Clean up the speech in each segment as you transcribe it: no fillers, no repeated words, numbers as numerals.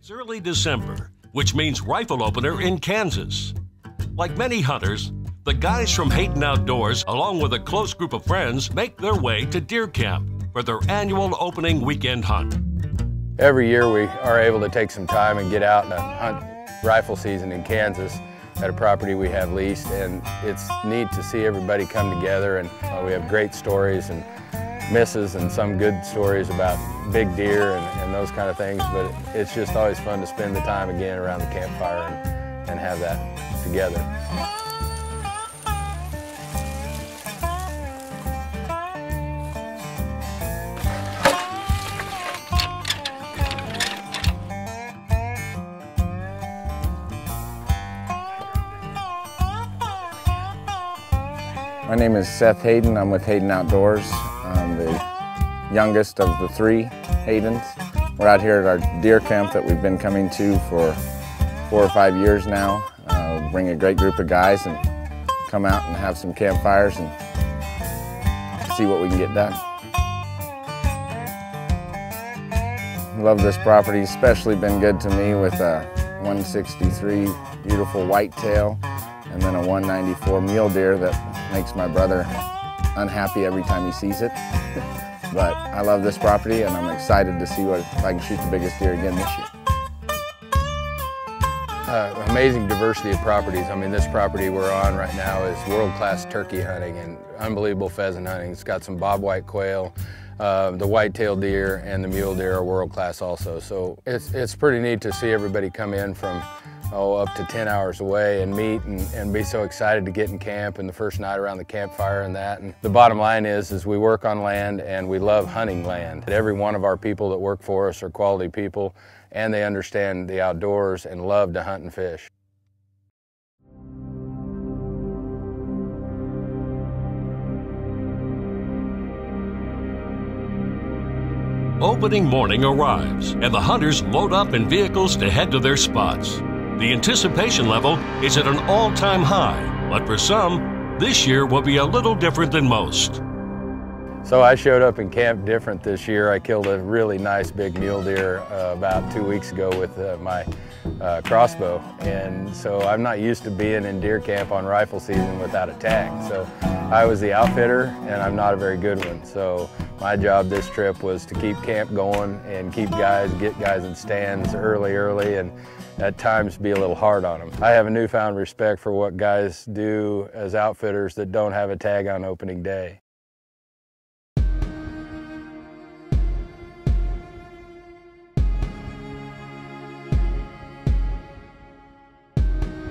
It's early December, which means rifle opener in Kansas. Like many hunters, the guys from Hayden Outdoors, along with a close group of friends, make their way to deer camp for their annual opening weekend hunt. Every year we are able to take some time and get out and hunt rifle season in Kansas at a property we have leased, and it's neat to see everybody come together, and we have great stories and misses and some good stories about big deer and those kind of things, but it's just always fun to spend the time again around the campfire and have that together. My name is Seth Hayden. I'm with Hayden Outdoors. I'm the youngest of the three Haydens. We're out here at our deer camp that we've been coming to for 4 or 5 years now. We bring a great group of guys and come out and have some campfires and see what we can get done. Love this property, especially been good to me with a 163 beautiful whitetail and then a 194 mule deer that makes my brother unhappy every time he sees it. But I love this property and I'm excited to see if I can shoot the biggest deer again this year. Amazing diversity of properties. I mean, this property we're on right now is world-class turkey hunting and unbelievable pheasant hunting. It's got some bobwhite quail. The whitetail deer and the mule deer are world-class also. So it's pretty neat to see everybody come in from up to 10 hours away and meet and be so excited to get in camp and the first night around the campfire and that. And the bottom line is we work on land and we love hunting land. Every one of our people that work for us are quality people and they understand the outdoors and love to hunt and fish. Opening morning arrives and the hunters load up in vehicles to head to their spots. The anticipation level is at an all-time high, but for some, this year will be a little different than most. So I showed up in camp different this year. I killed a really nice big mule deer about 2 weeks ago with my crossbow. And so I'm not used to being in deer camp on rifle season without a tag. So I was the outfitter and I'm not a very good one. So my job this trip was to keep camp going and get guys in stands early and at times be a little hard on them. I have a newfound respect for what guys do as outfitters that don't have a tag on opening day.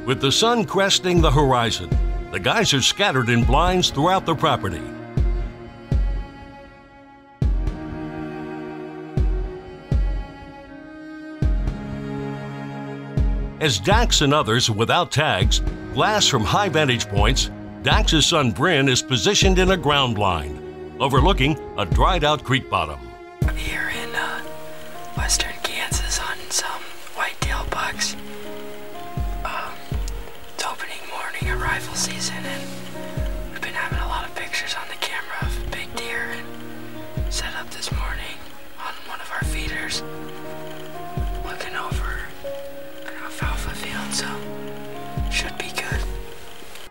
With the sun cresting the horizon, the guys are scattered in blinds throughout the property. As Dax and others without tags glass from high vantage points, Dax's son Bryn is positioned in a ground blind, overlooking a dried-out creek bottom. I'm here in western Kansas hunting some whitetail bucks. It's opening morning of rifle season, and we've been having a lot of pictures on the camera of big deer, and set up this morning on one of our feeders, looking over an alfalfa field, so should be good.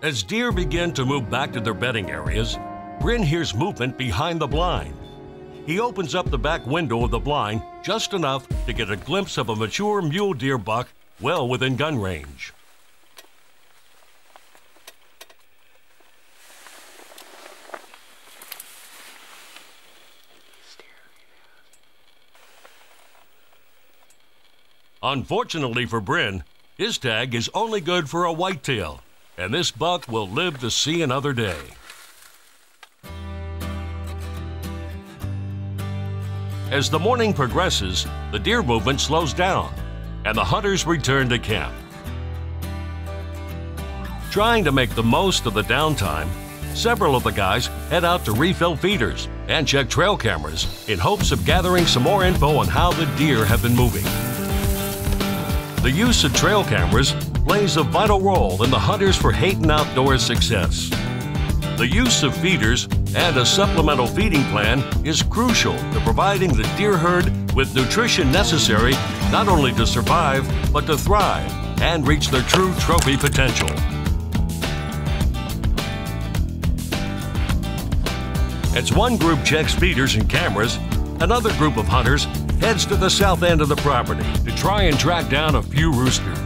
As deer begin to move back to their bedding areas, Bryn hears movement behind the blind. He opens up the back window of the blind just enough to get a glimpse of a mature mule deer buck well within gun range. Unfortunately for Bryn, his tag is only good for a whitetail, and this buck will live to see another day. As the morning progresses, the deer movement slows down, and the hunters return to camp. Trying to make the most of the downtime, several of the guys head out to refill feeders and check trail cameras in hopes of gathering some more info on how the deer have been moving. The use of trail cameras plays a vital role in the Hunters for Hayden Outdoors' success. The use of feeders and a supplemental feeding plan is crucial to providing the deer herd with nutrition necessary not only to survive, but to thrive and reach their true trophy potential. As one group checks feeders and cameras, another group of hunters heads to the south end of the property to try and track down a few roosters.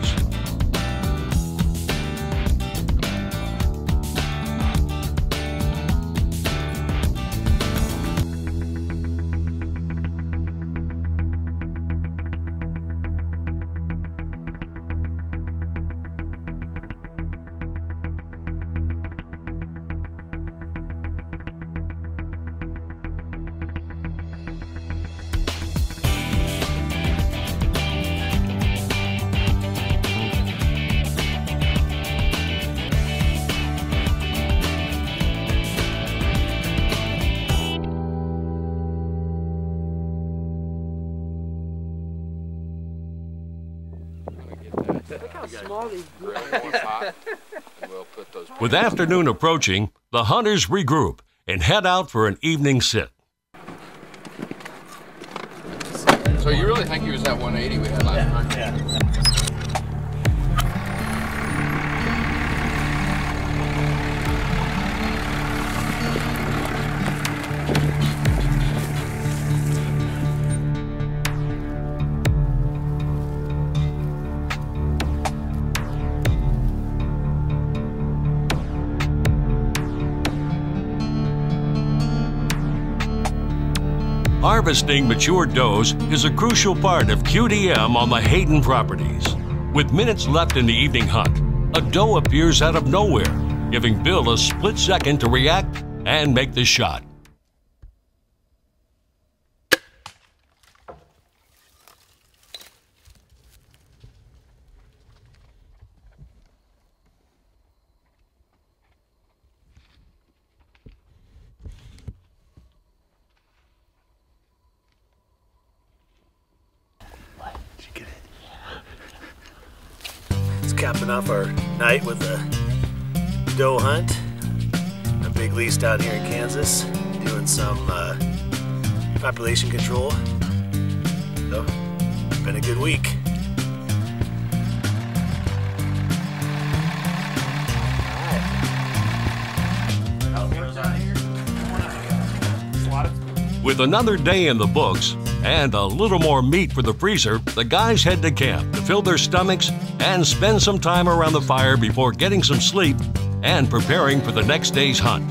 With afternoon approaching, the hunters regroup and head out for an evening sit. So you really think he was at 180 we had last night? Yeah. Harvesting mature does is a crucial part of QDM on the Hayden properties. With minutes left in the evening hunt, a doe appears out of nowhere, giving Bill a split second to react and make the shot. Capping off our night with a doe hunt. A big lease down here in Kansas, doing some population control. So, been a good week. With another day in the books and a little more meat for the freezer, the guys head to camp to fill their stomachs and spend some time around the fire before getting some sleep and preparing for the next day's hunt.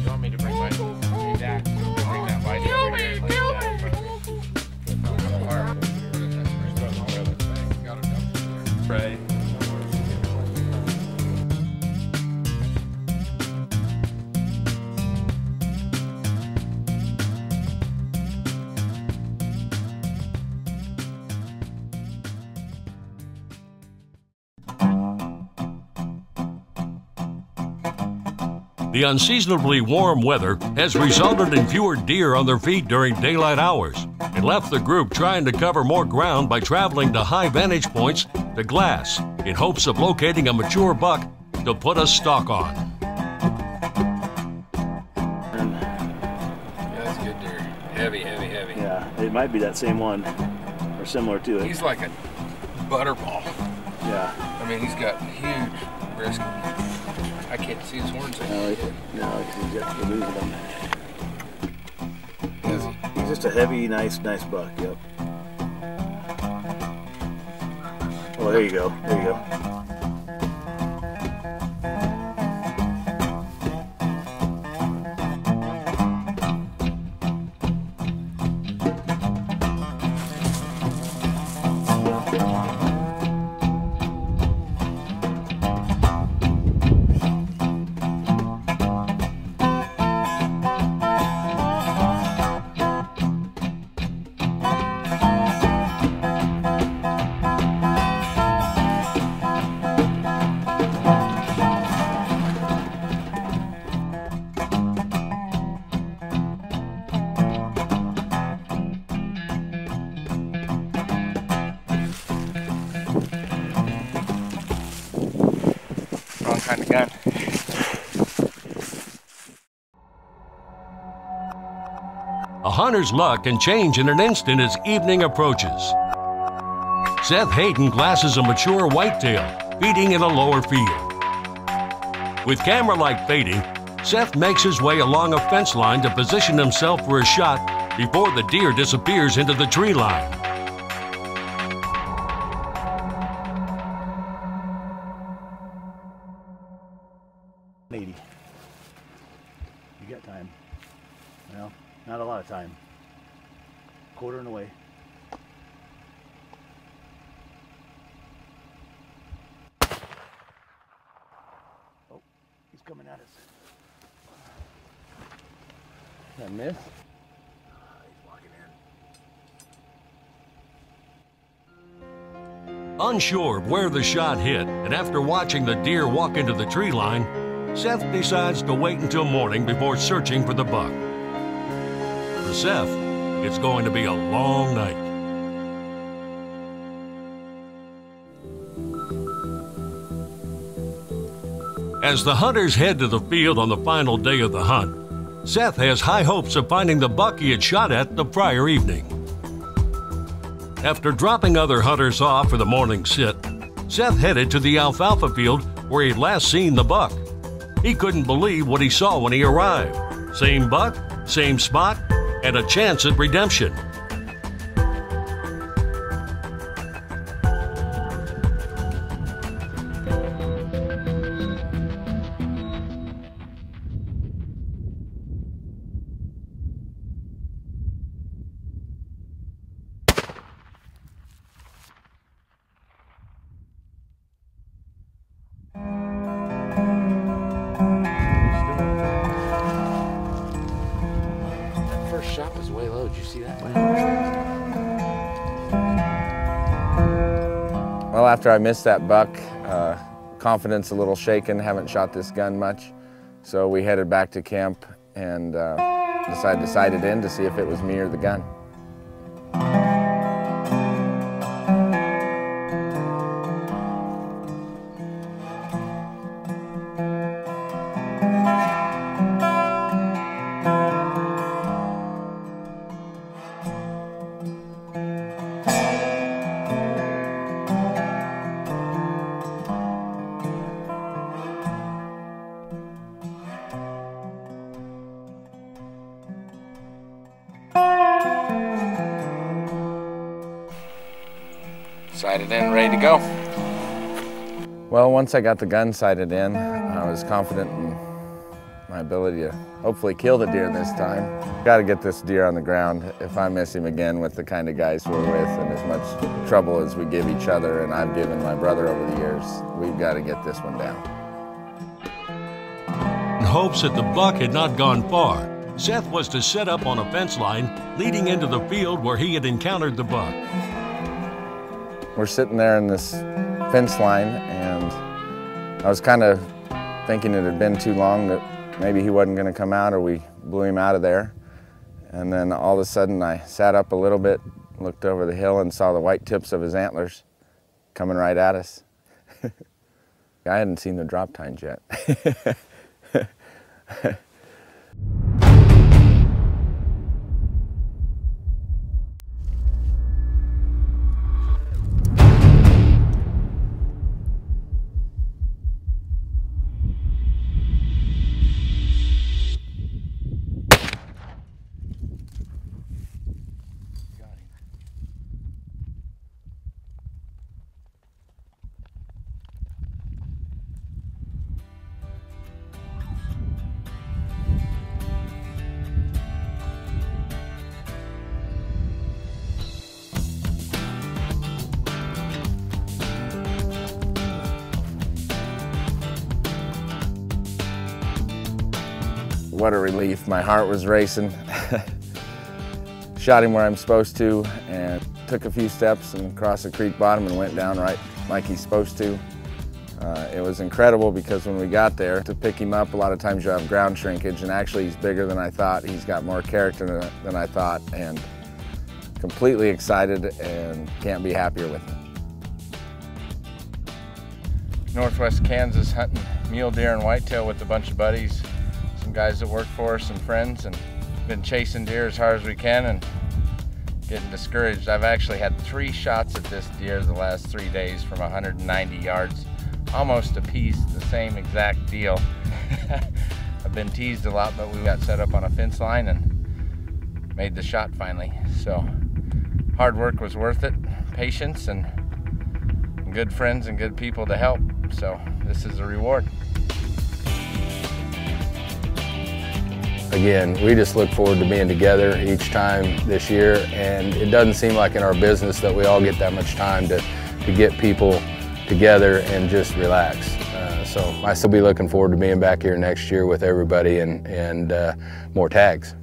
You want me to bring my dad? Bring that light over here. Right. The unseasonably warm weather has resulted in fewer deer on their feet during daylight hours. It left the group trying to cover more ground by traveling to high vantage points to glass in hopes of locating a mature buck to put a stalk on. Yeah, that's a good deer. Heavy, heavy, heavy. Yeah, it might be that same one, or similar to it. He's like a butterball. Yeah. I mean, he's got huge brisket. I can't see his horns. No, because he's just losing them. Is he? He's just a heavy, nice buck. Yep. Oh, there you go. There you go. A hunter's luck can change in an instant as evening approaches. Seth Hayden glasses a mature whitetail feeding in a lower field. With camera light fading, Seth makes his way along a fence line to position himself for a shot before the deer disappears into the tree line. You got time. Well, not a lot of time. Quarter and away. Oh, he's coming at us. Did I miss? He's walking in. Unsure of where the shot hit, and after watching the deer walk into the tree line, Seth decides to wait until morning before searching for the buck. For Seth, it's going to be a long night. As the hunters head to the field on the final day of the hunt, Seth has high hopes of finding the buck he had shot at the prior evening. After dropping other hunters off for the morning sit, Seth headed to the alfalfa field where he'd last seen the buck. He couldn't believe what he saw when he arrived. Same buck, same spot, and a chance at redemption. Shot was way low. Did you see that? Well, after I missed that buck, confidence a little shaken, haven't shot this gun much. So we headed back to camp and decided to sight it in to see if it was me or the gun. Sighted in, ready to go. Well, once I got the gun sighted in, I was confident in my ability to hopefully kill the deer this time. Got to get this deer on the ground. If I miss him again with the kind of guys we're with and as much trouble as we give each other and I've given my brother over the years, we've got to get this one down. In hopes that the buck had not gone far, Seth was to set up on a fence line leading into the field where he had encountered the buck. We're sitting there in this fence line, and I was kind of thinking it had been too long, that maybe he wasn't going to come out or we blew him out of there. And then all of a sudden I sat up a little bit, looked over the hill and saw the white tips of his antlers coming right at us. I hadn't seen the drop tines yet. What a relief. My heart was racing. Shot him where I'm supposed to and took a few steps and crossed the creek bottom and went down right like he's supposed to. It was incredible because when we got there to pick him up, a lot of times you have ground shrinkage, and actually he's bigger than I thought. He's got more character than I thought, and completely excited and can't be happier with him. Northwest Kansas hunting mule deer and whitetail with a bunch of buddies, some guys that work for us and friends, and been chasing deer as hard as we can and getting discouraged. I've actually had 3 shots at this deer the last 3 days from 190 yards, almost a piece, the same exact deal. I've been teased a lot, but we got set up on a fence line and made the shot finally. So hard work was worth it, patience and good friends and good people to help. So this is a reward. Again, we just look forward to being together each time this year, and it doesn't seem like in our business that we all get that much time to get people together and just relax. So I still be looking forward to being back here next year with everybody and more tags.